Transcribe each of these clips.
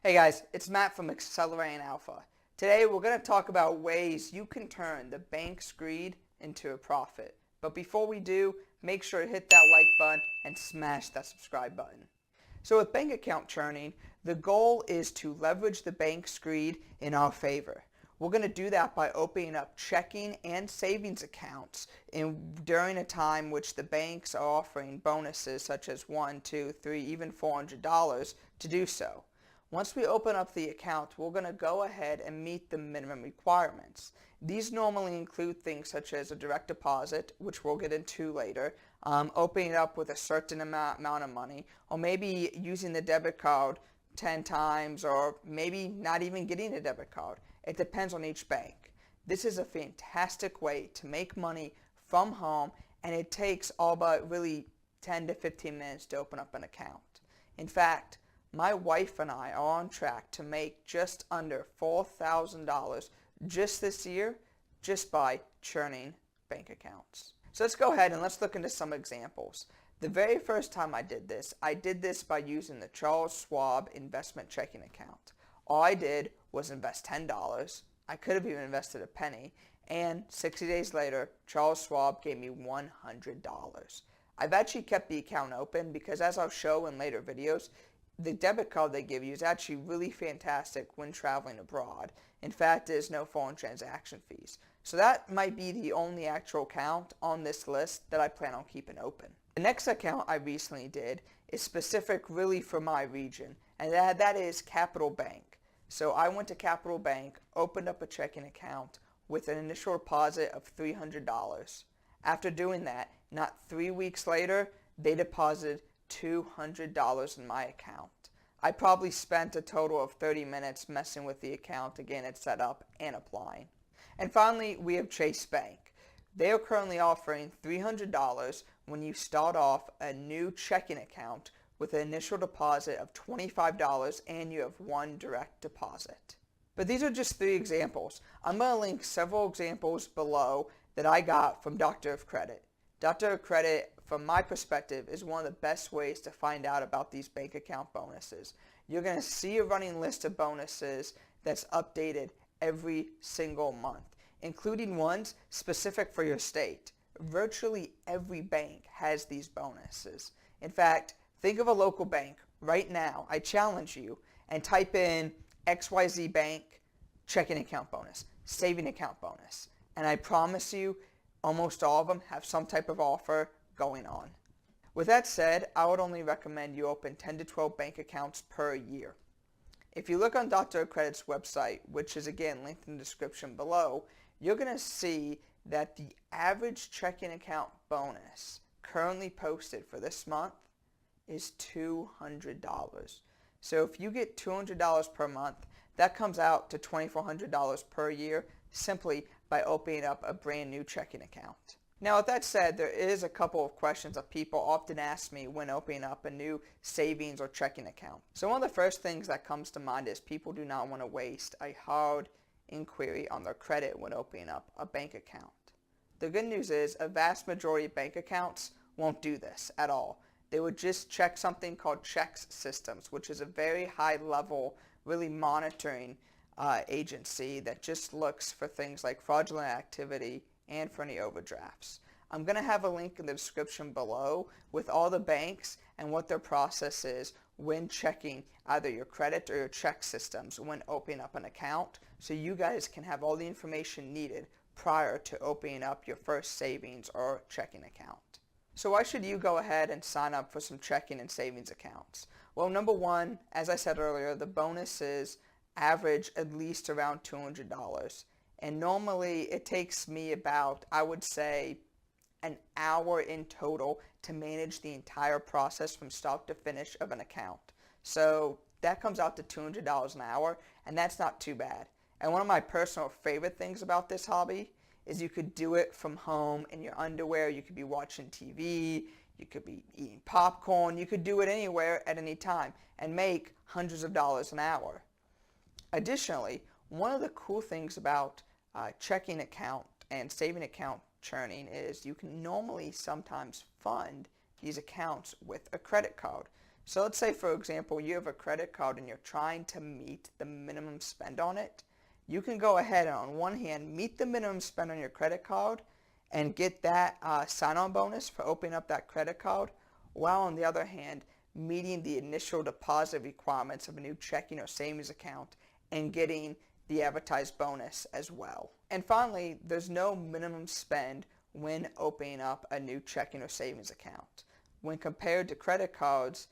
Hey guys, it's Matt from Accelerating Alpha. Today we're going to talk about ways you can turn the bank's greed into a profit. But before we do, make sure to hit that like button and smash that subscribe button. So with bank account churning, the goal is to leverage the bank's greed in our favor. We're going to do that by opening up checking and savings accounts during a time which the banks are offering bonuses such as $1, $2, $3, even $400 to do so. Once we open up the account, we're going to go ahead and meet the minimum requirements. These normally include things such as a direct deposit, which we'll get into later, opening it up with a certain amount of money, or maybe using the debit card 10 times, or maybe not even getting a debit card. It depends on each bank. This is a fantastic way to make money from home, and it takes all but really 10 to 15 minutes to open up an account. In fact, my wife and I are on track to make just under $4,000 just this year just by churning bank accounts. So let's go ahead and let's look into some examples. The very first time I did this by using the Charles Schwab investment checking account. All I did was invest $10. I could have even invested a penny, and 60 days later, Charles Schwab gave me $100. I've actually kept the account open because, as I'll show in later videos, the debit card they give you is actually really fantastic when traveling abroad. In fact, there's no foreign transaction fees. So that might be the only actual account on this list that I plan on keeping open. The next account I recently did is specific really for my region, and that is Capital Bank. So I went to Capital Bank, opened up a checking account with an initial deposit of $300. After doing that, not 3 weeks later, they deposited $200 in my account. I probably spent a total of 30 minutes messing with the account to get it set up and applying. And finally, we have Chase Bank. They are currently offering $300 when you start off a new checking account with an initial deposit of $25 and you have one direct deposit. But these are just 3 examples. I'm going to link several examples below that I got from Doctor of Credit. Doctor of Credit, from my perspective, is one of the best ways to find out about these bank account bonuses. You're going to see a running list of bonuses that's updated every single month, including ones specific for your state. Virtually every bank has these bonuses. In fact, think of a local bank right now. I challenge you and type in XYZ Bank checking account bonus, saving account bonus, and I promise you almost all of them have some type of offer going on. With that said, I would only recommend you open 10 to 12 bank accounts per year. If you look on Dr. Credit's website, which is again linked in the description below, you're going to see that the average checking account bonus currently posted for this month is $200. So if you get $200 per month, that comes out to $2,400 per year simply by opening up a brand new checking account. Now with that said, there is a couple of questions that people often ask me when opening up a new savings or checking account. So one of the first things that comes to mind is people do not want to waste a hard inquiry on their credit when opening up a bank account. The good news is a vast majority of bank accounts won't do this at all. They would just check something called checks systems, which is a very high level, really monitoring agency that just looks for things like fraudulent activity and for any overdrafts. I'm going to have a link in the description below with all the banks and what their process is when checking either your credit or your check systems when opening up an account, so you guys can have all the information needed prior to opening up your first savings or checking account. So why should you go ahead and sign up for some checking and savings accounts? Well, number one, as I said earlier, the bonuses average at least around $200. And normally it takes me about, I would say, an hour in total to manage the entire process from start to finish of an account. So that comes out to $200 an hour, and that's not too bad. And one of my personal favorite things about this hobby is you could do it from home in your underwear. You could be watching TV, you could be eating popcorn, you could do it anywhere at any time and make hundreds of dollars an hour. Additionally, one of the cool things about checking account and saving account churning is you can normally sometimes fund these accounts with a credit card. So let's say, for example, you have a credit card and you're trying to meet the minimum spend on it. You can go ahead and on one hand meet the minimum spend on your credit card and get that sign-on bonus for opening up that credit card, while on the other hand meeting the initial deposit requirements of a new checking or savings account and getting the advertised bonus as well. And finally, there's no minimum spend when opening up a new checking or savings account. When compared to credit cards,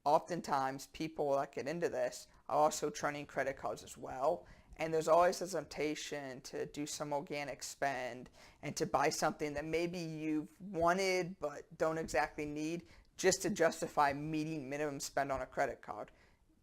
oftentimes people that get into this are also churning credit cards as well. And there's always a temptation to do some organic spend and to buy something that maybe you've wanted but don't exactly need just to justify meeting minimum spend on a credit card.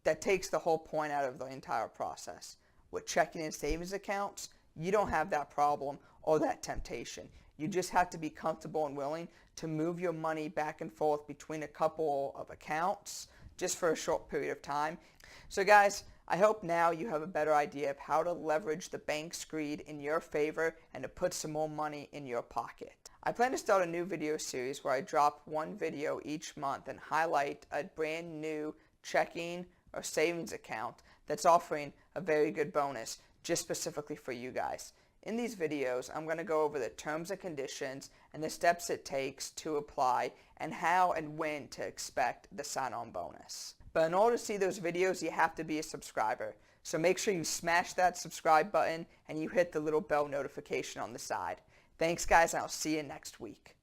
That takes the whole point out of the entire process. With checking and savings accounts, you don't have that problem or that temptation. You just have to be comfortable and willing to move your money back and forth between a couple of accounts just for a short period of time. So guys, I hope now you have a better idea of how to leverage the bank's greed in your favor and to put some more money in your pocket. I plan to start a new video series where I drop one video each month and highlight a brand new checking or savings account that's offering a very good bonus just specifically for you guys. In these videos, I'm going to go over the terms and conditions and the steps it takes to apply and how and when to expect the sign-on bonus. But in order to see those videos, you have to be a subscriber. So make sure you smash that subscribe button and you hit the little bell notification on the side. Thanks guys, and I'll see you next week.